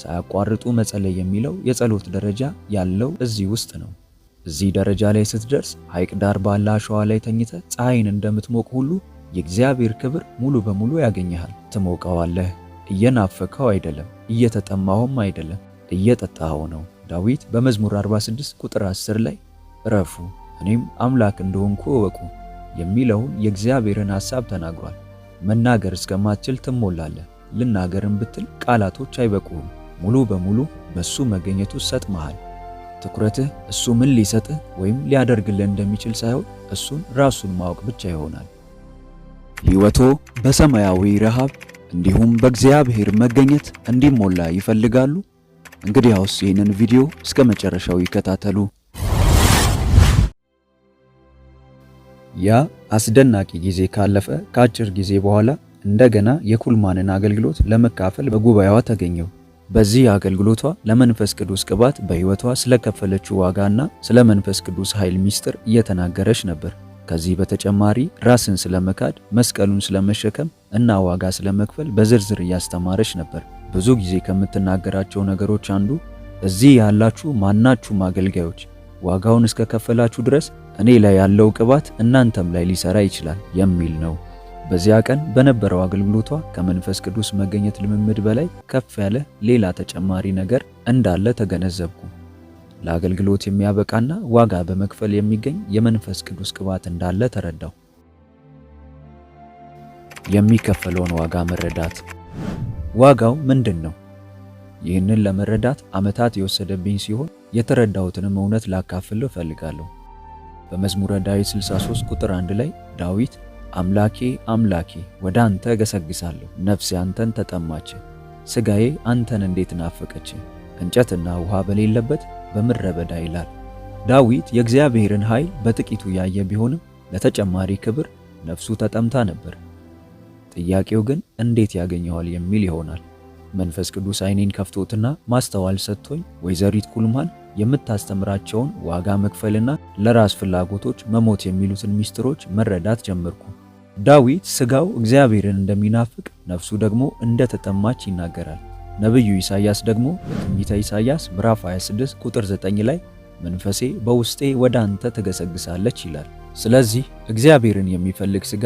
ሳያቋርጡ መጸለይ የሚለው የጸሎት ደረጃ ያለው እዚህ ውስጥ ነው። እዚህ ደረጃ ላይ ስትደርስ ሐይቅ ዳር ባለ አሸዋ ላይ ተኝተ ፀሐይን እንደምትሞቅ ሁሉ የእግዚአብሔር ክብር ሙሉ በሙሉ ያገኘሃል። ትሞቀዋለህ። እየናፈከው አይደለም፣ እየተጠማውም አይደለም፣ እየጠጣኸው ነው። ዳዊት በመዝሙር 46 ቁጥር 10 ላይ እረፉ እኔም አምላክ እንደሆንኩ እወቁ የሚለውን የእግዚአብሔርን ሐሳብ ተናግሯል። መናገር እስከማትችል ትሞላለህ። ልናገርም ብትል ቃላቶች አይበቁህም። ሙሉ በሙሉ በሱ መገኘቱ ሰጥመሃል። ትኩረትህ እሱ ምን ሊሰጥህ ወይም ሊያደርግልህ እንደሚችል ሳይሆን እሱን ራሱን ማወቅ ብቻ ይሆናል። ሕይወቶ በሰማያዊ ረሃብ እንዲሁም በእግዚአብሔር መገኘት እንዲሞላ ይፈልጋሉ? እንግዲያውስ ይህንን ቪዲዮ እስከ መጨረሻው ይከታተሉ። ያ አስደናቂ ጊዜ ካለፈ ከአጭር ጊዜ በኋላ እንደገና የኩልማንን አገልግሎት ለመካፈል በጉባኤዋ ተገኘው። በዚህ አገልግሎቷ ለመንፈስ ቅዱስ ቅባት በሕይወቷ ስለከፈለችው ዋጋና ስለ መንፈስ ቅዱስ ኃይል ሚስጥር እየተናገረች ነበር። ከዚህ በተጨማሪ ራስን ስለመካድ፣ መስቀሉን ስለመሸከም እና ዋጋ ስለመክፈል በዝርዝር እያስተማረች ነበር። ብዙ ጊዜ ከምትናገራቸው ነገሮች አንዱ እዚህ ያላችሁ ማናችሁም አገልጋዮች ዋጋውን እስከ ከፈላችሁ ድረስ እኔ ላይ ያለው ቅባት እናንተም ላይ ሊሰራ ይችላል የሚል ነው። በዚያ ቀን በነበረው አገልግሎቷ ከመንፈስ ቅዱስ መገኘት ልምምድ በላይ ከፍ ያለ ሌላ ተጨማሪ ነገር እንዳለ ተገነዘብኩ። ለአገልግሎት የሚያበቃና ዋጋ በመክፈል የሚገኝ የመንፈስ ቅዱስ ቅባት እንዳለ ተረዳው። የሚከፈለውን ዋጋ መረዳት። ዋጋው ምንድን ነው? ይህንን ለመረዳት ዓመታት የወሰደብኝ ሲሆን የተረዳሁትንም እውነት ላካፍል እፈልጋለሁ። በመዝሙረ ዳዊት 63 ቁጥር 1 ላይ ዳዊት አምላኬ አምላኬ ወደ አንተ ገሰግሳለሁ፣ ነፍሴ አንተን ተጠማች፣ ሥጋዬ አንተን እንዴት ናፈቀች፣ እንጨትና ውሃ በሌለበት በምድረ በዳ ይላል። ዳዊት የእግዚአብሔርን ኃይል በጥቂቱ ያየ ቢሆንም ለተጨማሪ ክብር ነፍሱ ተጠምታ ነበር። ጥያቄው ግን እንዴት ያገኘዋል የሚል ይሆናል። መንፈስ ቅዱስ ዓይኔን ከፍቶትና ማስተዋል ሰጥቶኝ ወይዘሪት ኩልማን የምታስተምራቸውን ዋጋ መክፈልና ለራስ ፍላጎቶች መሞት የሚሉትን ሚስጥሮች መረዳት ጀመርኩ። ዳዊት ሥጋው እግዚአብሔርን እንደሚናፍቅ ነፍሱ ደግሞ እንደተጠማች ይናገራል። ነቢዩ ኢሳይያስ ደግሞ በትንቢተ ኢሳይያስ ምዕራፍ 26 ቁጥር 9 ላይ መንፈሴ በውስጤ ወደ አንተ ትገሰግሳለች ይላል። ስለዚህ እግዚአብሔርን የሚፈልግ ሥጋ፣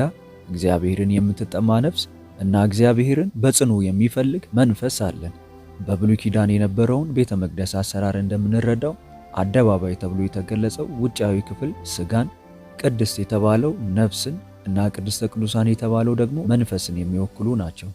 እግዚአብሔርን የምትጠማ ነፍስ እና እግዚአብሔርን በጽኑ የሚፈልግ መንፈስ አለን። በብሉይ ኪዳን የነበረውን ቤተ መቅደስ አሰራር እንደምንረዳው አደባባይ ተብሎ የተገለጸው ውጫዊ ክፍል ሥጋን፣ ቅድስት የተባለው ነፍስን እና ቅድስተ ቅዱሳን የተባለው ደግሞ መንፈስን የሚወክሉ ናቸው።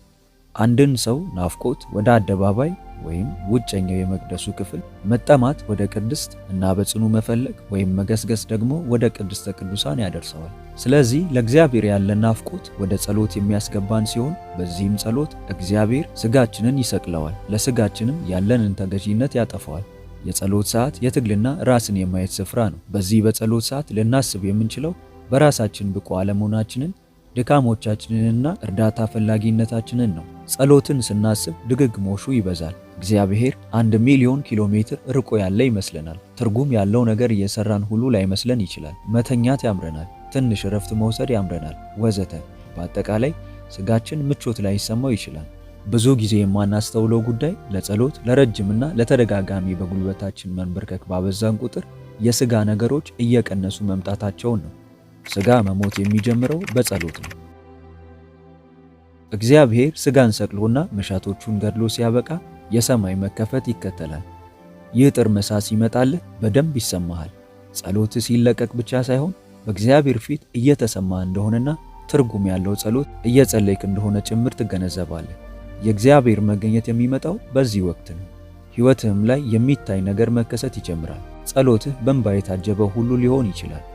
አንድን ሰው ናፍቆት ወደ አደባባይ ወይም ውጨኛው የመቅደሱ ክፍል፣ መጠማት ወደ ቅድስት እና በጽኑ መፈለግ ወይም መገስገስ ደግሞ ወደ ቅድስተ ቅዱሳን ያደርሰዋል። ስለዚህ ለእግዚአብሔር ያለን ናፍቆት ወደ ጸሎት የሚያስገባን ሲሆን በዚህም ጸሎት እግዚአብሔር ሥጋችንን ይሰቅለዋል፣ ለሥጋችንም ያለንን ተገዢነት ያጠፋዋል። የጸሎት ሰዓት የትግልና ራስን የማየት ስፍራ ነው። በዚህ በጸሎት ሰዓት ልናስብ የምንችለው በራሳችን ብቁ አለመሆናችንን፣ ድካሞቻችንንና እርዳታ ፈላጊነታችንን ነው። ጸሎትን ስናስብ ድግግሞሹ ይበዛል። እግዚአብሔር 1,000,000 ኪሎ ሜትር ርቆ ያለ ይመስለናል። ትርጉም ያለው ነገር እየሰራን ሁሉ ላይመስለን ይችላል። መተኛት ያምረናል፣ ትንሽ እረፍት መውሰድ ያምረናል፣ ወዘተ። በአጠቃላይ ሥጋችን ምቾት ላይ ይሰማው ይችላል። ብዙ ጊዜ የማናስተውለው ጉዳይ ለጸሎት ለረጅምና ለተደጋጋሚ በጉልበታችን መንበርከክ ባበዛን ቁጥር የሥጋ ነገሮች እየቀነሱ መምጣታቸውን ነው። ሥጋ መሞት የሚጀምረው በጸሎት ነው። እግዚአብሔር ሥጋን ሰቅሎና መሻቶቹን ገድሎ ሲያበቃ የሰማይ መከፈት ይከተላል። ይህ ጥርመሳ ሲመጣልህ በደንብ ይሰማሃል። ጸሎትህ ሲለቀቅ ብቻ ሳይሆን በእግዚአብሔር ፊት እየተሰማ እንደሆነና ትርጉም ያለው ጸሎት እየጸለይክ እንደሆነ ጭምር ትገነዘባለህ። የእግዚአብሔር መገኘት የሚመጣው በዚህ ወቅት ነው። ሕይወትህም ላይ የሚታይ ነገር መከሰት ይጀምራል። ጸሎትህ በእንባ የታጀበ ሁሉ ሊሆን ይችላል።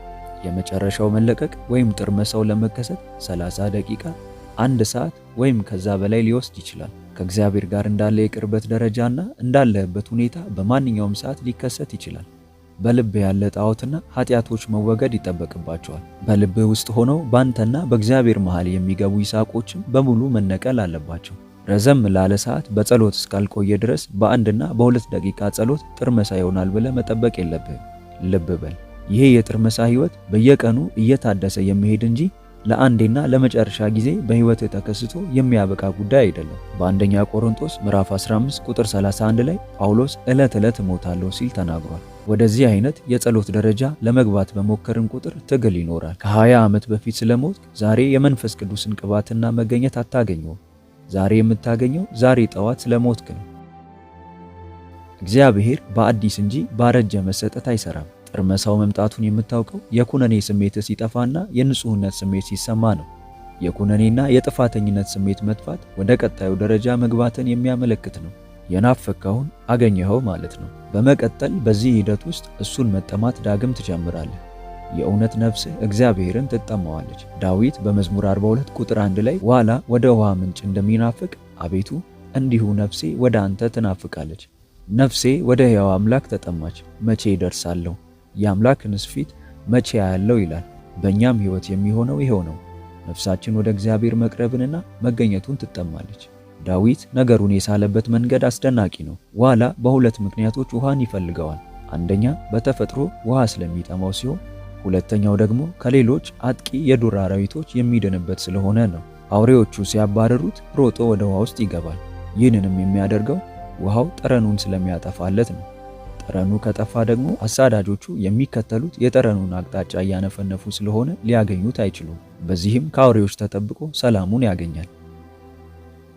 የመጨረሻው መለቀቅ ወይም ጥርመሳው ለመከሰት 30 ደቂቃ፣ 1 ሰዓት ወይም ከዛ በላይ ሊወስድ ይችላል። ከእግዚአብሔር ጋር እንዳለ የቅርበት ደረጃና እንዳለህበት ሁኔታ በማንኛውም ሰዓት ሊከሰት ይችላል። በልብህ ያለ ጣዖትና ኃጢአቶች መወገድ ይጠበቅባቸዋል። በልብህ ውስጥ ሆነው ባንተና በእግዚአብሔር መሃል የሚገቡ ይሳቆችም በሙሉ መነቀል አለባቸው። ረዘም ላለ ሰዓት በጸሎት እስካልቆየ ድረስ በ1 እና በ2 ደቂቃ ጸሎት ጥርመሳ ይሆናል ብለህ መጠበቅ የለብህም። ልብ በል፣ ይሄ የጥርመሳ ሕይወት በየቀኑ እየታደሰ የሚሄድ እንጂ ለአንዴና ለመጨረሻ ጊዜ በሕይወትህ ተከስቶ የሚያበቃ ጉዳይ አይደለም። በአንደኛ ቆሮንቶስ ምዕራፍ 15 ቁጥር 31 ላይ ጳውሎስ ዕለት ዕለት እሞታለሁ ሲል ተናግሯል። ወደዚህ አይነት የጸሎት ደረጃ ለመግባት በሞከርን ቁጥር ትግል ይኖራል። ከ20 ዓመት በፊት ስለሞት ዛሬ የመንፈስ ቅዱስን ቅባትና መገኘት አታገኘውም። ዛሬ የምታገኘው ዛሬ ጠዋት ስለሞትክ ነው። እግዚአብሔር በአዲስ እንጂ ባረጀ መሰጠት አይሰራም። ጥርመሳው መምጣቱን የምታውቀው የኩነኔ ስሜት ሲጠፋና የንጹህነት ስሜት ሲሰማ ነው። የኩነኔና የጥፋተኝነት ስሜት መጥፋት ወደ ቀጣዩ ደረጃ መግባትን የሚያመለክት ነው። የናፈቅከውን አገኘኸው ማለት ነው። በመቀጠል በዚህ ሂደት ውስጥ እሱን መጠማት ዳግም ትጀምራለህ። የእውነት ነፍስህ እግዚአብሔርን ትጠማዋለች። ዳዊት በመዝሙር 42 ቁጥር 1 ላይ ዋላ ወደ ውሃ ምንጭ እንደሚናፍቅ አቤቱ እንዲሁ ነፍሴ ወደ አንተ ትናፍቃለች። ነፍሴ ወደ ሕያው አምላክ ተጠማች፣ መቼ ይደርሳለሁ? የአምላክንስ ፊት መቼ ያለው ይላል። በእኛም ሕይወት የሚሆነው ይሄው ነው። ነፍሳችን ወደ እግዚአብሔር መቅረብንና መገኘቱን ትጠማለች። ዳዊት ነገሩን የሳለበት መንገድ አስደናቂ ነው። ዋላ በሁለት ምክንያቶች ውሃን ይፈልገዋል። አንደኛ በተፈጥሮ ውሃ ስለሚጠማው ሲሆን፣ ሁለተኛው ደግሞ ከሌሎች አጥቂ የዱር አራዊቶች የሚድንበት ስለሆነ ነው። አውሬዎቹ ሲያባረሩት ሮጦ ወደ ውሃ ውስጥ ይገባል። ይህንንም የሚያደርገው ውሃው ጠረኑን ስለሚያጠፋለት ነው። ጠረኑ ከጠፋ ደግሞ አሳዳጆቹ የሚከተሉት የጠረኑን አቅጣጫ እያነፈነፉ ስለሆነ ሊያገኙት አይችሉም። በዚህም ከአውሬዎች ተጠብቆ ሰላሙን ያገኛል።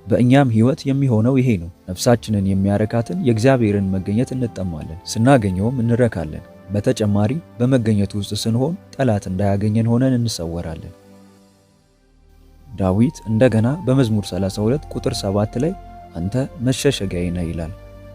በእኛም ሕይወት የሚሆነው ይሄ ነው። ነፍሳችንን የሚያረካትን የእግዚአብሔርን መገኘት እንጠማለን፣ ስናገኘውም እንረካለን። በተጨማሪ በመገኘቱ ውስጥ ስንሆን ጠላት እንዳያገኘን ሆነን እንሰወራለን። ዳዊት እንደገና በመዝሙር 32 ቁጥር 7 ላይ አንተ መሸሸጊያዬ ነህ ይላል።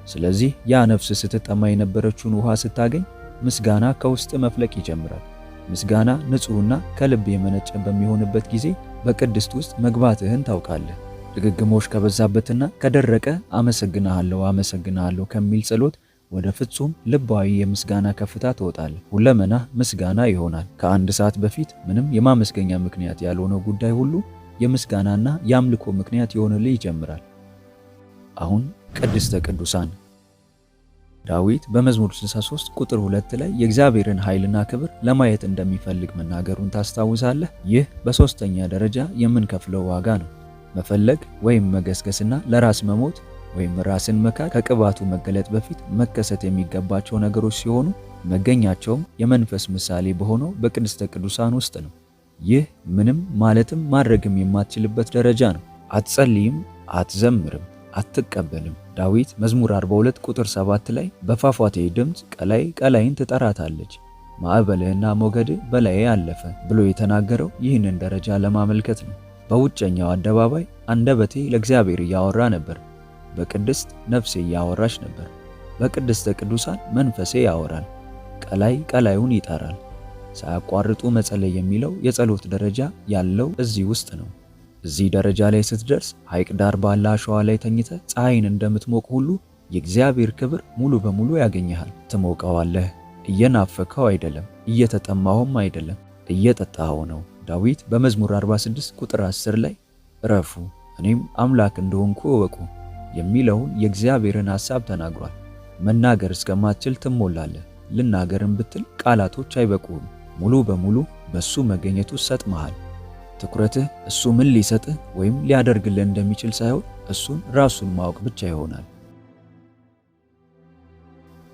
ስለዚህ ያ ነፍስ ስትጠማ የነበረችውን ውሃ ስታገኝ ምስጋና ከውስጥ መፍለቅ ይጀምራል። ምስጋና ንጹሕና ከልብ የመነጨ በሚሆንበት ጊዜ በቅድስት ውስጥ መግባትህን ታውቃለህ። ድግግሞሽ ከበዛበትና ከደረቀ አመሰግናለሁ አመሰግናለሁ ከሚል ጸሎት ወደ ፍጹም ልባዊ የምስጋና ከፍታ ትወጣለህ። ሁለመናህ ምስጋና ይሆናል። ከአንድ ሰዓት በፊት ምንም የማመስገኛ ምክንያት ያልሆነው ጉዳይ ሁሉ የምስጋናና የአምልኮ ምክንያት ይሆንልህ ይጀምራል። አሁን ቅድስተ ቅዱሳን ዳዊት በመዝሙር 63 ቁጥር 2 ላይ የእግዚአብሔርን ኃይልና ክብር ለማየት እንደሚፈልግ መናገሩን ታስታውሳለህ። ይህ በሶስተኛ ደረጃ የምንከፍለው ዋጋ ነው። መፈለግ ወይም መገስገስና ለራስ መሞት ወይም ራስን መካድ ከቅባቱ መገለጥ በፊት መከሰት የሚገባቸው ነገሮች ሲሆኑ መገኛቸውም የመንፈስ ምሳሌ በሆነው በቅድስተ ቅዱሳን ውስጥ ነው። ይህ ምንም ማለትም ማድረግም የማትችልበት ደረጃ ነው። አትጸልይም፣ አትዘምርም፣ አትቀበልም። ዳዊት መዝሙር 42 ቁጥር 7 ላይ በፏፏቴ ድምፅ ቀላይ ቀላይን ትጠራታለች፣ ማዕበልህና ሞገድህ በላዬ አለፈ ብሎ የተናገረው ይህንን ደረጃ ለማመልከት ነው። በውጨኛው አደባባይ አንደበቴ ለእግዚአብሔር እያወራ ነበር፣ በቅድስት ነፍሴ እያወራች ነበር። በቅድስተ ቅዱሳን መንፈሴ ያወራል፣ ቀላይ ቀላዩን ይጠራል። ሳያቋርጡ መጸለይ የሚለው የጸሎት ደረጃ ያለው እዚህ ውስጥ ነው። እዚህ ደረጃ ላይ ስትደርስ ሐይቅ ዳር ባለ አሸዋ ላይ ተኝተ ፀሐይን እንደምትሞቅ ሁሉ የእግዚአብሔር ክብር ሙሉ በሙሉ ያገኘሃል። ትሞቀዋለህ። እየናፈከው አይደለም፣ እየተጠማኸውም አይደለም፣ እየጠጣኸው ነው። ዳዊት በመዝሙር 46 ቁጥር 10 ላይ እረፉ እኔም አምላክ እንደሆንኩ እወቁ የሚለውን የእግዚአብሔርን ሐሳብ ተናግሯል። መናገር እስከማትችል ትሞላለህ። ልናገርም ብትል ቃላቶች አይበቁም። ሙሉ በሙሉ በሱ መገኘቱ ሰጥመሃል። ትኩረትህ እሱ ምን ሊሰጥህ ወይም ሊያደርግልህ እንደሚችል ሳይሆን እሱን ራሱን ማወቅ ብቻ ይሆናል።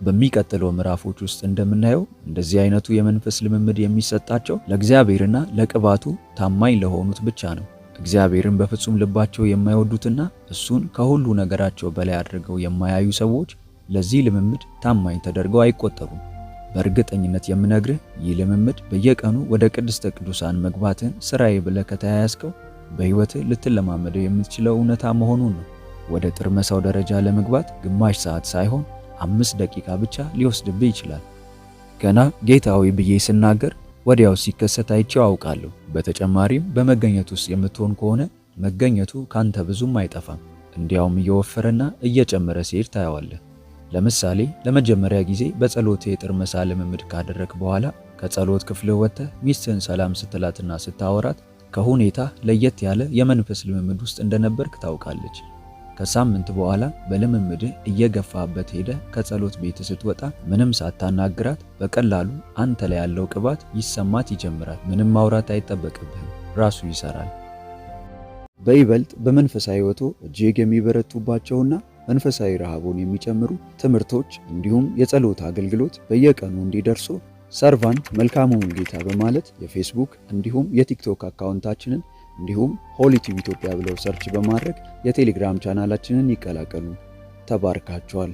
በሚቀጥለው ምዕራፎች ውስጥ እንደምናየው እንደዚህ አይነቱ የመንፈስ ልምምድ የሚሰጣቸው ለእግዚአብሔርና ለቅባቱ ታማኝ ለሆኑት ብቻ ነው። እግዚአብሔርን በፍጹም ልባቸው የማይወዱትና እሱን ከሁሉ ነገራቸው በላይ አድርገው የማያዩ ሰዎች ለዚህ ልምምድ ታማኝ ተደርገው አይቆጠሩም። በእርግጠኝነት የምነግርህ ይህ ልምምድ በየቀኑ ወደ ቅድስተ ቅዱሳን መግባትን ስራዬ ብለህ ከተያያዝከው በሕይወትህ ልትለማመደው የምትችለው እውነታ መሆኑን ነው። ወደ ጥርመሳው ደረጃ ለመግባት ግማሽ ሰዓት ሳይሆን 5 ደቂቃ ብቻ ሊወስድብህ ይችላል። ገና ጌታዊ ብዬ ስናገር ወዲያው ሲከሰት አይቼው አውቃለሁ። በተጨማሪም በመገኘት ውስጥ የምትሆን ከሆነ መገኘቱ ካንተ ብዙም አይጠፋም። እንዲያውም እየወፈረና እየጨመረ ሲሄድ ታያዋለህ። ለምሳሌ ለመጀመሪያ ጊዜ በጸሎት የጥርመሳ ልምምድ ካደረክ በኋላ ከጸሎት ክፍል ወጥተህ ሚስትህን ሰላም ስትላትና ስታወራት ከሁኔታ ለየት ያለ የመንፈስ ልምምድ ውስጥ እንደነበርክ ታውቃለች። ከሳምንት በኋላ በልምምድህ እየገፋበት ሄደ ከጸሎት ቤት ስትወጣ ምንም ሳታናግራት በቀላሉ አንተ ላይ ያለው ቅባት ይሰማት ይጀምራል። ምንም ማውራት አይጠበቅብህም። ራሱ ይሰራል። በይበልጥ በመንፈሳዊ ሕይወቶ እጅግ የሚበረቱባቸውና መንፈሳዊ ረሃቡን የሚጨምሩ ትምህርቶች እንዲሁም የጸሎት አገልግሎት በየቀኑ እንዲደርሱ ሰርቫንት መልካሙ ሙሉጌታ በማለት የፌስቡክ እንዲሁም የቲክቶክ አካውንታችንን እንዲሁም ሆሊ ቲዩብ ኢትዮጵያ ብለው ሰርች በማድረግ የቴሌግራም ቻናላችንን ይቀላቀሉ። ተባርካችኋል።